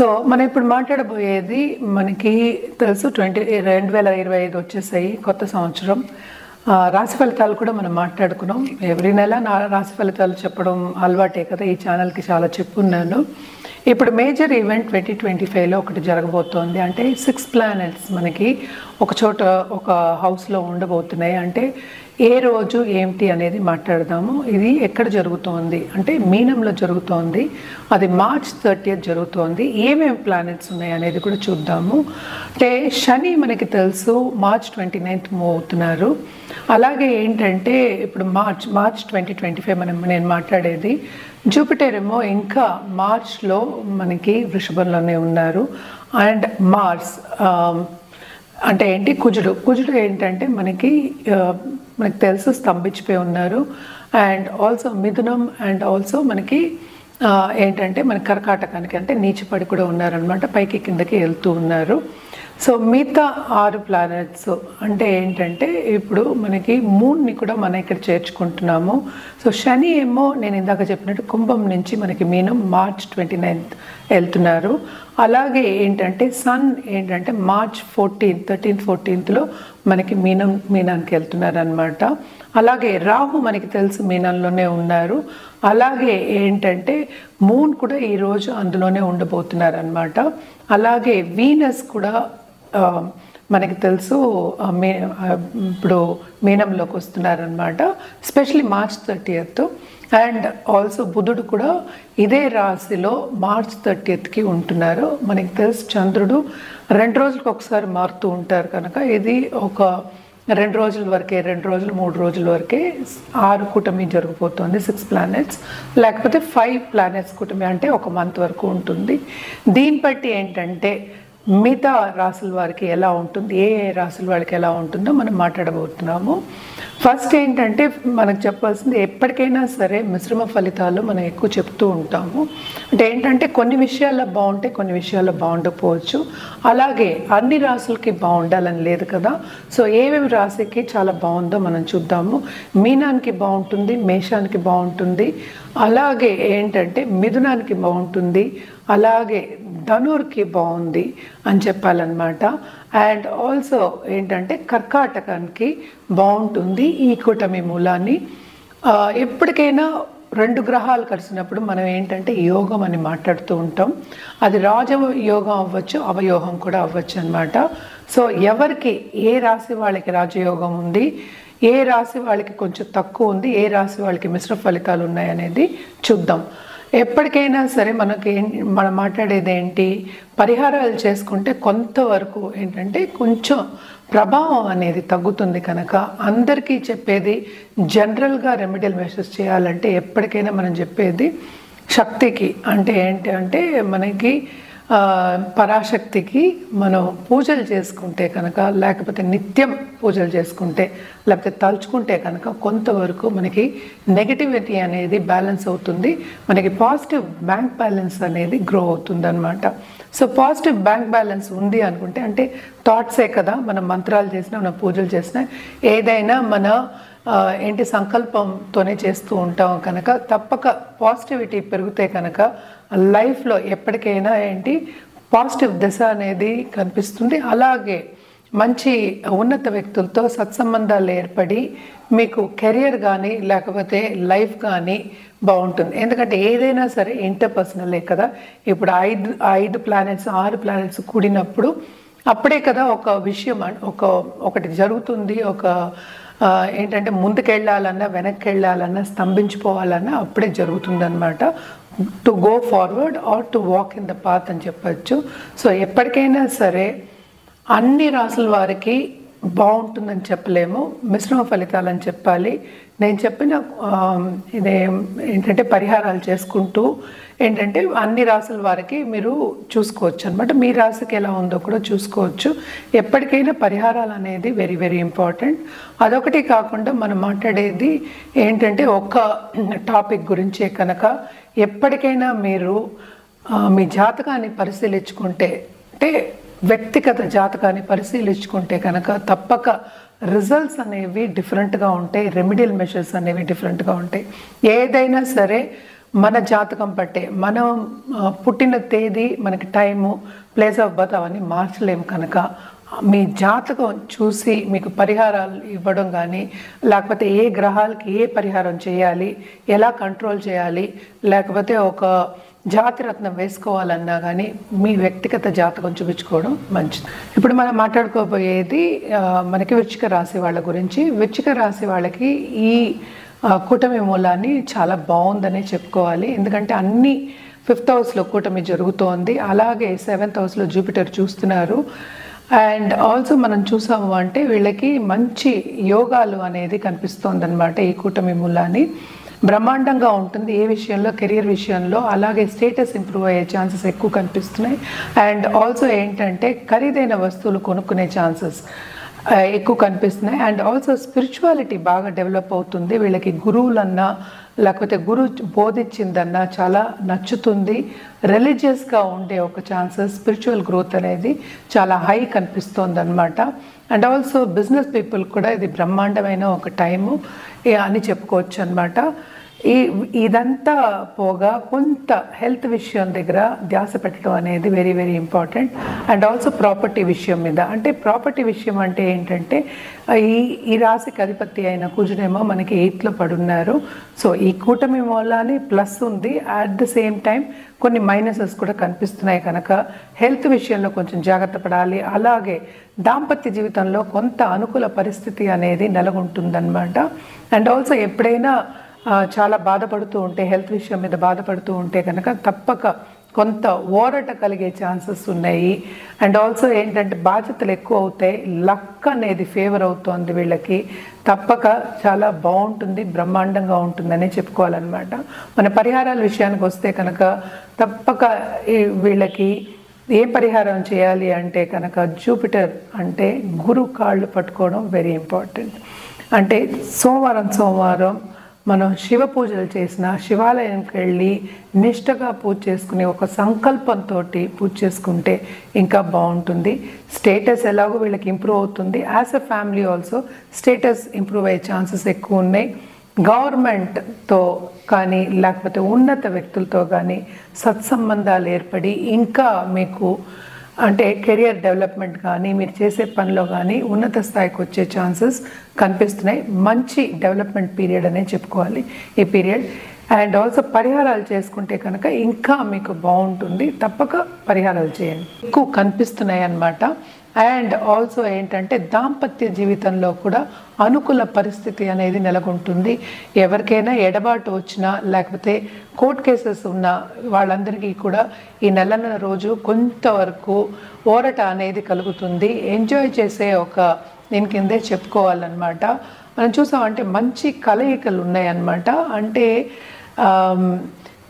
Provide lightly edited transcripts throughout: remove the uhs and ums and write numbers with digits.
So మనం ఇప్పుడు మాట్లాడబోయేది మనకి తెలుసు 2025 వచ్చేసాయి కొత్త సంవత్సరం. రాశి ఫలితాలు కూడా మనం మాట్లాడుకున్నాం. ఎవ్రీ నెల నా రాశి ఫలితాలు చెప్పడం అలవాటే కదా, ఈ ఛానల్కి చాలా చెప్పున్నాను. ఇప్పుడు మేజర్ ఈవెంట్ 2025లో ఒకటి జరగబోతోంది. అంటే 6 ప్లానెట్స్ మనకి ఒక చోట ఒక హౌస్లో ఉండబోతున్నాయి. అంటే ఏ రోజు ఏమిటి అనేది మాట్లాడదాము. ఇది ఎక్కడ జరుగుతోంది అంటే మీనంలో జరుగుతోంది. అది మార్చ్ 30th జరుగుతోంది. ఏమేమి ప్లానెట్స్ ఉన్నాయి అనేది కూడా చూద్దాము. అంటే శని మనకి తెలుసు మార్చ్ 29th మూవ్ అవుతున్నారు. అలాగే ఏంటంటే ఇప్పుడు మార్చ్ 2025 నేను మాట్లాడేది. జూపిటర్ ఏమో ఇంకా మార్చ్లో మనకి వృషభంలోనే ఉన్నారు. అండ్ మార్స్ అంటే ఏంటి కుజుడు ఏంటంటే మనకి తెలుసు స్తంభించిపోయి ఉన్నారు. And also Mithunam and also మనకి ఏంటంటే మన కర్కాటకానికి అంటే నీచపడి కూడా ఉన్నారనమాట, పైకి కిందకి వెళ్తూ ఉన్నారు. సో మిగతా 6 ప్లానెట్స్ అంటే ఏంటంటే ఇప్పుడు మనకి మూన్ని కూడా మనం ఇక్కడ చేర్చుకుంటున్నాము. సో శని ఏమో నేను ఇందాక చెప్పినట్టు కుంభం నుంచి మనకి మీనం మార్చ్ 29th వెళ్తున్నారు. అలాగే ఏంటంటే సన్ ఏంటంటే మార్చ్ 13th మనకి మీనానికి వెళ్తున్నారు అనమాట. అలాగే రాహు మనకి తెలుసు మీనంలోనే ఉన్నారు. అలాగే ఏంటంటే మూన్ కూడా ఈరోజు అందులోనే ఉండబోతున్నారు అనమాట. అలాగే వీనస్ కూడా మనకి తెలుసు ఇప్పుడు మీనంలోకి వస్తున్నారనమాట, especially March 30th. And also బుధుడు కూడా ఇదే రాశిలో మార్చ్ 30th ఉంటున్నారు. మనకి తెలుసు చంద్రుడు 2 రోజులకు ఒకసారి మారుతూ ఉంటారు కనుక ఇది ఒక 2 రోజుల వరకే, 2 రోజులు 3 రోజుల వరకే 6 కూటమి జరిగిపోతుంది. 6 ప్లానెట్స్ లేకపోతే 5 ప్లానెట్స్ కూటమి అంటే ఒక మంత్ వరకు ఉంటుంది. దీన్ని బట్టి ఏంటంటే మిగతా రాసుల వారికి ఎలా ఉంటుంది, ఏ రాసుల వారికి ఎలా ఉంటుందో మనం మాట్లాడబోతున్నాము. ఫస్ట్ ఏంటంటే మనకు చెప్పాల్సింది ఎప్పటికైనా సరే మిశ్రమ ఫలితాలు మనం ఎక్కువ చెప్తూ ఉంటాము. అంటే ఏంటంటే కొన్ని విషయాల్లో బాగుంటాయి, కొన్ని విషయాల్లో బాగుండకపోవచ్చు. అలాగే అన్ని రాసులకి బాగుండాలని లేదు కదా. సో ఏవేవి రాశికి చాలా బాగుందో మనం చూద్దాము. మీనానికి బాగుంటుంది, మేషానికి బాగుంటుంది, అలాగే ఏంటంటే మిథునానికి బాగుంటుంది, అలాగే ధనుర్కి బాగుంది అని చెప్పాలన్నమాట. అండ్ ఆల్సో ఏంటంటే కర్కాటకానికి బాగుంటుంది ఈ కూటమి మూలాన్ని. ఎప్పటికైనా 2 గ్రహాలు కలిసినప్పుడు మనం ఏంటంటే యోగం అని మాట్లాడుతూ ఉంటాం. అది రాజయోగం అవ్వచ్చు, అవయోగం కూడా అవ్వచ్చు అనమాట. సో ఎవరికి ఏ రాశి వాళ్ళకి రాజయోగం ఉంది, ఏ రాశి వాళ్ళకి కొంచెం తక్కువ ఉంది, ఏ రాశి వాళ్ళకి మిశ్రమ ఫలితాలు ఉన్నాయి అనేది చూద్దాం. ఎప్పటికైనా సరే మనం మాట్లాడేది ఏంటి, పరిహారాలు చేసుకుంటే కొంతవరకు ఏంటంటే కొంచెం ప్రభావం అనేది తగ్గుతుంది కనుక అందరికీ చెప్పేది జనరల్గా రెమెడియల్ మెషర్స్ చేయాలంటే ఎప్పటికైనా మనం చెప్పేది శక్తికి అంటే ఏంటి అంటే మనకి పరాశక్తికి మనం పూజలు చేసుకుంటే కనుక, లేకపోతే నిత్యం పూజలు చేసుకుంటే, లేకపోతే తలుచుకుంటే కనుక కొంతవరకు మనకి నెగటివిటీ అనేది బ్యాలెన్స్ అవుతుంది, మనకి పాజిటివ్ బ్యాంక్ బ్యాలెన్స్ అనేది గ్రో అవుతుంది అనమాట. సో పాజిటివ్ బ్యాంక్ బ్యాలెన్స్ ఉంది అనుకుంటే అంటే థాట్సే కదా, మనం మంత్రాలు చేసినా మనం పూజలు చేసినా ఏదైనా మన ఏంటి సంకల్పంతోనే చేస్తూ ఉంటాం కనుక తప్పక పాజిటివిటీ పెరిగితే కనుక లైఫ్లో ఎప్పటికైనా ఏంటి పాజిటివ్ దశ అనేది కనిపిస్తుంది. అలాగే మంచి ఉన్నత వ్యక్తులతో సత్సంబంధాలు ఏర్పడి మీకు కెరియర్ కానీ లేకపోతే లైఫ్ కానీ బాగుంటుంది. ఎందుకంటే ఏదైనా సరే ఇంటర్పర్సనలే కదా. ఇప్పుడు 5 ప్లానెట్స్ 6 ప్లానెట్స్ కూడినప్పుడు అప్పుడే కదా ఒక విషయం ఒకటి జరుగుతుంది. ఒక ఏంటంటే ముందుకెళ్ళాలన్నా వెనక్కి వెళ్ళాలన్నా స్తంభించిపోవాలన్నా అప్పుడే జరుగుతుందన్నమాట. To go forward are to walk in the path అని చెప్పచ్చు. సో ఎప్పటికైనా సరే అన్ని రాసుల వారికి బాగుంటుందని చెప్పలేము, మిశ్రమ ఫలితాలని చెప్పాలి. నేను చెప్పిన ఇదే ఏంటంటే పరిహారాలు చేసుకుంటూ ఏంటంటే అన్ని రాసుల వారికి మీరు చూసుకోవచ్చు అనమాట. మీ రాశికి ఎలా ఉందో కూడా చూసుకోవచ్చు. ఎప్పటికైనా పరిహారాలు అనేది వెరీ వెరీ ఇంపార్టెంట్. అదొకటి కాకుండా మనం మాట్లాడేది ఏంటంటే ఒక టాపిక్ గురించే కనుక ఎప్పటికైనా మీరు మీ జాతకాన్ని పరిశీలించుకుంటే అంటే వ్యక్తిగత జాతకాన్ని పరిశీలించుకుంటే కనుక తప్పక రిజల్ట్స్ అనేవి డిఫరెంట్గా ఉంటాయి, రెమెడియల్ మెషర్స్ అనేవి డిఫరెంట్గా ఉంటాయి. ఏదైనా సరే మన జాతకం పట్టే మనం పుట్టిన తేదీ మనకి టైము ప్లేస్ ఆఫ్ బర్త్ అవన్నీ మార్చలేము కనుక మీ జాతకం చూసి మీకు పరిహారాలు ఇవ్వడం కానీ లేకపోతే ఏ గ్రహాలకి ఏ పరిహారం చేయాలి, ఎలా కంట్రోల్ చేయాలి, లేకపోతే ఒక జాతిరత్నం వేసుకోవాలన్నా కానీ మీ వ్యక్తిగత జాతకం చూపించుకోవడం మంచిది. ఇప్పుడు మనం మాట్లాడుకోబోయేది మనకి వృశ్చిక రాశి వాళ్ళ గురించి. వృశ్చిక రాశి వాళ్ళకి ఈ కూటమి మూలాన్ని చాలా బాగుందనే చెప్పుకోవాలి. ఎందుకంటే అన్ని 5th హౌస్లో కూటమి జరుగుతోంది, అలాగే 7th హౌస్లో జూపిటర్ చూస్తున్నారు. అండ్ ఆల్సో మనం చూసాము అంటే వీళ్ళకి మంచి యోగాలు అనేది కనిపిస్తోంది అనమాట. ఈ కూటమి మూలాన్ని బ్రహ్మాండంగా ఉంటుంది ఏ విషయంలో, కెరియర్ విషయంలో, అలాగే స్టేటస్ ఇంప్రూవ్ అయ్యే ఛాన్సెస్ ఎక్కువ కనిపిస్తున్నాయి. అండ్ ఆల్సో ఏంటంటే ఖరీదైన వస్తువులు కొనుక్కునే ఛాన్సెస్ ఎక్కువ కనిపిస్తున్నాయి. అండ్ ఆల్సో స్పిరిచువాలిటీ బాగా డెవలప్ అవుతుంది వీళ్ళకి. గురువులన్నా లేకపోతే గురు బోధించిందన్నా చాలా నచ్చుతుంది. రిలీజియస్గా ఉండే ఒక ఛాన్సెస్, స్పిరిచువల్ గ్రోత్ అనేది చాలా హై కనిపిస్తోంది అనమాట. అండ్ ఆల్సో బిజినెస్ పీపుల్ కూడా ఇది బ్రహ్మాండమైన ఒక టైము అని చెప్పుకోవచ్చు అనమాట. ఇదంతా పోగా కొంత హెల్త్ విషయం దగ్గర ధ్యాస పెట్టడం అనేది very very important. And also property విషయం మీద. అంటే ప్రాపర్టీ విషయం అంటే ఏంటంటే ఈ రాశికి అధిపతి అయిన కుజుడేమో మనకి 8th పడున్నారు. సో ఈ కూటమి మూలాన్ని ప్లస్ ఉంది, అట్ ద సేమ్ టైం కొన్ని మైనసెస్ కూడా కనిపిస్తున్నాయి కనుక హెల్త్ విషయంలో కొంచెం జాగ్రత్త పడాలి. అలాగే దాంపత్య జీవితంలో కొంత అనుకూల పరిస్థితి అనేది నెలకొంటుందన్నమాట. అండ్ ఆల్సో ఎప్పుడైనా చాలా బాధపడుతూ ఉంటే, హెల్త్ విషయం మీద బాధపడుతూ ఉంటే కనుక తప్పక కొంత ఓరట కలిగే ఛాన్సెస్ ఉన్నాయి. అండ్ ఆల్సో ఏంటంటే బాధ్యతలు ఎక్కువ అవుతాయి, లక్ అనేది ఫేవర్ అవుతోంది వీళ్ళకి. తప్పక చాలా బాగుంటుంది, బ్రహ్మాండంగా ఉంటుందని చెప్పుకోవాలన్నమాట. మన పరిహారాల విషయానికి వస్తే కనుక తప్పక వీళ్ళకి ఏ పరిహారం చేయాలి అంటే కనుక జూపిటర్ అంటే గురు కాళ్ళు పట్టుకోవడం వెరీ ఇంపార్టెంట్. అంటే సోమవారం మనం శివ పూజలు చేసిన, శివాలయంకి వెళ్ళి నిష్టగా పూజ చేసుకుని ఒక సంకల్పంతో పూజ చేసుకుంటే ఇంకా బాగుంటుంది. స్టేటస్ ఎలాగో వీళ్ళకి ఇంప్రూవ్ అవుతుంది. As a family also status improve అయ్యే ఛాన్సెస్ ఎక్కువ ఉన్నాయి. గవర్నమెంట్తో కానీ లేకపోతే ఉన్నత వ్యక్తులతో కానీ సత్సంబంధాలు ఏర్పడి ఇంకా మీకు అంటే కెరియర్ డెవలప్మెంట్ కానీ మీరు చేసే పనిలో కానీ ఉన్నత స్థాయికి వచ్చే ఛాన్సెస్ కనిపిస్తున్నాయి. మంచి డెవలప్మెంట్ పీరియడ్ అనే చెప్పుకోవాలి ఈ పీరియడ్. అండ్ ఆల్సో పరిహారాలు చేసుకుంటే కనుక ఇంకా మీకు బాగుంటుంది. తప్పక పరిహారాలు చేయండి, ఎక్కువ కనిపిస్తున్నాయి అన్నమాట. అండ్ ఆల్సో ఏంటంటే దాంపత్య జీవితంలో కూడా అనుకూల పరిస్థితి అనేది నెలకొంటుంది. ఎవరికైనా ఎడబాటు వచ్చినా లేకపోతే కోర్ట్ కేసెస్ ఉన్న వాళ్ళందరికీ కూడా ఈ నెలన్నర రోజు కొంతవరకు ఓరట అనేది కలుగుతుంది. ఎంజాయ్ చేసే ఒక దీని కిందే చెప్పుకోవాలన్నమాట. మనం చూసామంటే మంచి కలయికలు ఉన్నాయన్నమాట. అంటే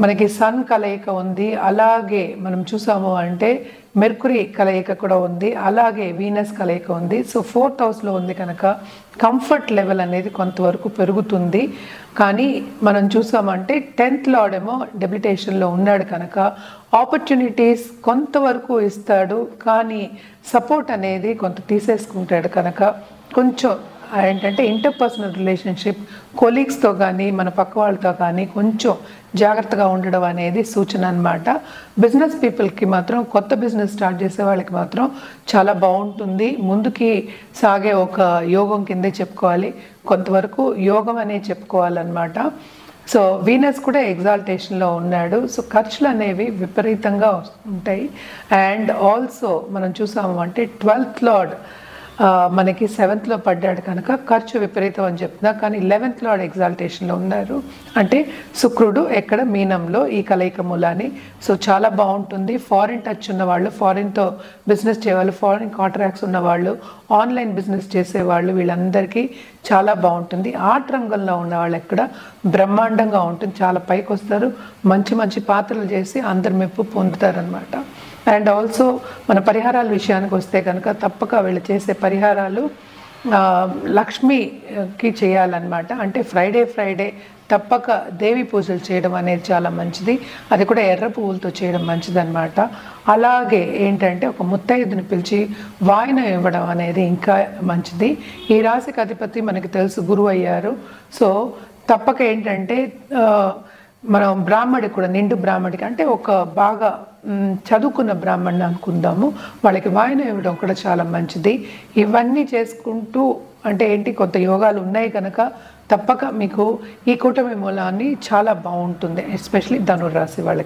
మనకి సన్ కలయిక ఉంది, అలాగే మనం చూసాము అంటే మెర్కురీ కలయిక కూడా ఉంది, అలాగే వీనస్ కలయిక ఉంది. సో 4th హౌస్లో ఉంది కనుక కంఫర్ట్ లెవెల్ అనేది కొంతవరకు పెరుగుతుంది. కానీ మనం చూసామంటే 10th లార్డ్ ఏమో డెబిలిటేషన్లో ఉన్నాడు కనుక ఆపర్చునిటీస్ కొంతవరకు ఇస్తాడు, కానీ సపోర్ట్ అనేది కొంత తీసేసుకుంటాడు కనుక కొంచెం ఏంటంటే ఇంటర్పర్సనల్ రిలేషన్షిప్ కొలీగ్స్తో కానీ మన పక్క వాళ్ళతో కానీ కొంచెం జాగ్రత్తగా ఉండడం అనేది సూచన అన్నమాట. బిజినెస్ పీపుల్కి మాత్రం, కొత్త బిజినెస్ స్టార్ట్ చేసే వాళ్ళకి మాత్రం చాలా బాగుంటుంది. ముందుకి సాగే ఒక యోగం కిందే చెప్పుకోవాలి, కొంతవరకు యోగం అనే చెప్పుకోవాలన్నమాట. సో వీనస్ కూడా ఎగ్జాల్టేషన్లో ఉన్నాడు. సో ఖర్చులు అనేవి విపరీతంగా ఉంటాయి. అండ్ ఆల్సో మనం చూసాము అంటే 12th లార్డ్ మనకి 7th పడ్డాడు కనుక ఖర్చు విపరీతం అని చెప్తున్నా. కానీ 11th లార్డ్ ఎగ్జాల్టేషన్లో ఉన్నారు అంటే శుక్రుడు ఎక్కడ మీనంలో ఈ కలయిక మూలాన్ని. సో చాలా బాగుంటుంది. ఫారిన్ టచ్ ఉన్నవాళ్ళు, ఫారిన్తో బిజినెస్ చేయవాళ్ళు, ఫారిన్ కాంట్రాక్ట్స్ ఉన్నవాళ్ళు, ఆన్లైన్ బిజినెస్ చేసేవాళ్ళు వీళ్ళందరికీ చాలా బాగుంటుంది. ఆర్ట్ రంగంలో ఉన్న వాళ్ళు ఎక్కడ బ్రహ్మాండంగా ఉంటుంది, చాలా పైకి వస్తారు, మంచి మంచి పాత్రలు చేసి అందరి మెప్పు పొందుతారనమాట. అండ్ ఆల్సో మన పరిహారాల విషయానికి వస్తే కనుక తప్పక వీళ్ళు చేసే పరిహారాలు లక్ష్మికి చేయాలన్నమాట. అంటే ఫ్రైడే తప్పక దేవి పూజలు చేయడం అనేది చాలా మంచిది. అది కూడా ఎర్ర పువ్వులతో చేయడం మంచిది అనమాట. అలాగే ఏంటంటే ఒక ముత్తైదుని పిలిచి వాయినం ఇవ్వడం అనేది ఇంకా మంచిది. ఈ రాశికి అధిపతి మనకి తెలుసు గురువు అయ్యారు. సో తప్పక ఏంటంటే మనం బ్రాహ్మడికి కూడా నిండు బ్రాహ్మడికి అంటే ఒక బాగా చదువుకున్న బ్రాహ్మణ్ని అనుకుందాము, వాళ్ళకి వాయనం ఇవ్వడం కూడా చాలా మంచిది. ఇవన్నీ చేసుకుంటూ అంటే ఏంటి కొంత యోగాలు ఉన్నాయి కనుక తప్పక మీకు ఈ కూటమి మూలాన్ని చాలా బాగుంటుంది, ఎస్పెషలీ ధనుర్రాశి వాళ్ళకి.